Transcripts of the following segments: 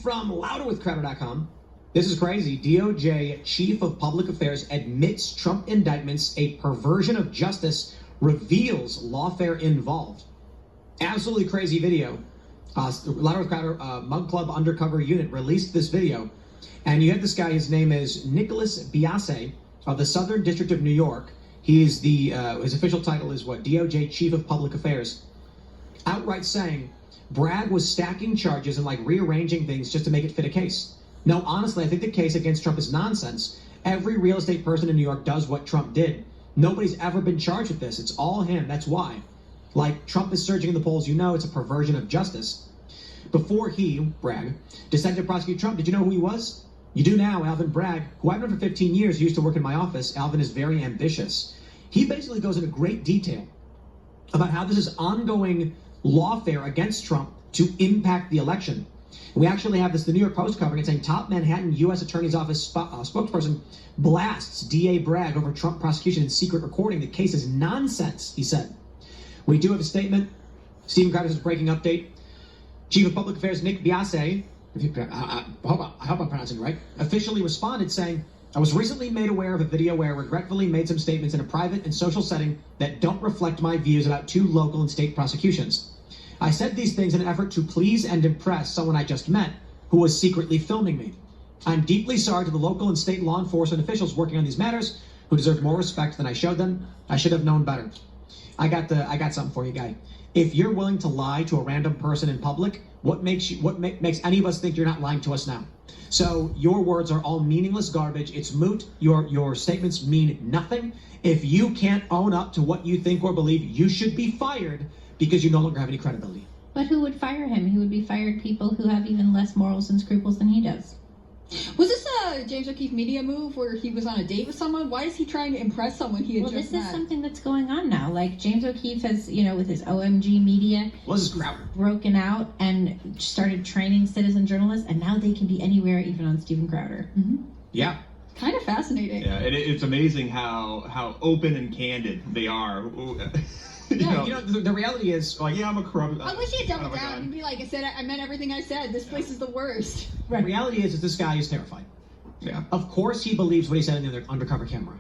From louderwithcrowder.com, this is crazy. DOJ Chief of Public Affairs admits Trump indictments a perversion of justice, reveals lawfare involved. Absolutely crazy video. Louder with Crowder, Mug Club Undercover Unit released this video. And you have this guy, his name is Nicholas Biase of the Southern District of New York. He's his official title is what? DOJ Chief of Public Affairs. Outright saying, Bragg was stacking charges and rearranging things just to make it fit a case. No, honestly, I think the case against Trump is nonsense. Every real estate person in New York does what Trump did. Nobody's ever been charged with this. It's all him. That's why. Trump is surging in the polls, it's a perversion of justice. Before he, Bragg, decided to prosecute Trump, did you know who he was? You do now, Alvin Bragg, who I've known for 15 years, used to work in my office. Alvin is very ambitious. He basically goes into great detail about how this is ongoing lawfare against Trump to impact the election. We actually have the New York Post covering it saying top Manhattan U.S. Attorney's Office spokesperson blasts D.A. Bragg over Trump prosecution and secret recording. The case is nonsense, he said. We do have a statement. Stephen Crowder's breaking update. Chief of Public Affairs Nick Biase, I hope I'm pronouncing it right, officially responded saying, I was recently made aware of a video where I regretfully made some statements in a private and social setting that don't reflect my views about two local and state prosecutions. I said these things in an effort to please and impress someone I just met who was secretly filming me. I'm deeply sorry to the local and state law enforcement officials working on these matters who deserve more respect than I showed them. I should have known better. I got something for you, guy. If you're willing to lie to a random person in public, what makes any of us think you're not lying to us now? So your words are all meaningless garbage. It's moot. Your statements mean nothing. If you can't own up to what you think or believe, you should be fired because you no longer have any credibility. But who would fire him? He would be fired people who have even less morals and scruples than he does. Was this a James O'Keefe media move where he was on a date with someone? Why is he trying to impress someone he had just met? Well, this is something that's going on now. James O'Keefe has, with his OMG media, broken out and started training citizen journalists, and now they can be anywhere, even on Stephen Crowder. Mm-hmm. Yeah. Kind of fascinating. Yeah, it's amazing how open and candid they are. The reality is, I'm a corrupt. I wish he had doubled down and be like, I meant everything I said. This place is the worst. The reality is this guy is terrified. Yeah. Of course he believes what he said in the undercover camera.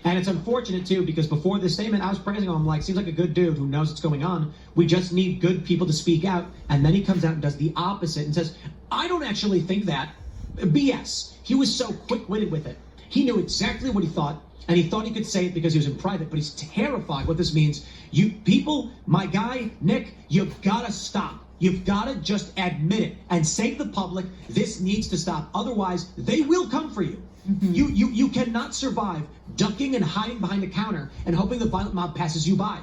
And it's unfortunate, too, because before this statement, I was praising him. I'm like, seems like a good dude who knows what's going on. We just need good people to speak out. And then he comes out and does the opposite and says, I don't actually think that. BS. He was so quick-witted with it. He knew exactly what he thought. And he thought he could say it because he was in private, but he's terrified what this means. You people, my guy, Nick, you've got to stop. You've got to just admit it and say to the public, this needs to stop. Otherwise, they will come for you. Mm-hmm. You cannot survive ducking and hiding behind a counter and hoping the violent mob passes you by.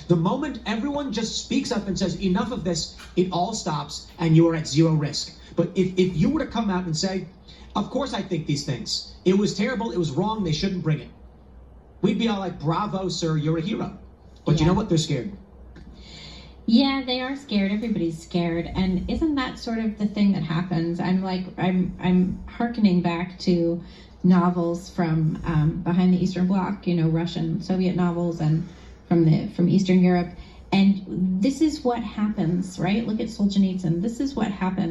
The moment everyone just speaks up and says, enough of this, it all stops and you are at zero risk. But if you were to come out and say, of course I think these things. It was terrible. It was wrong. They shouldn't bring it. We'd be all like, bravo, sir, you're a hero. But you know what? They're scared. Yeah, they are scared. Everybody's scared. And isn't that sort of the thing that happens? I'm hearkening back to novels from behind the Eastern Bloc, Russian, Soviet novels and from Eastern Europe. And this is what happens, right? Look at Solzhenitsyn. This is what happens.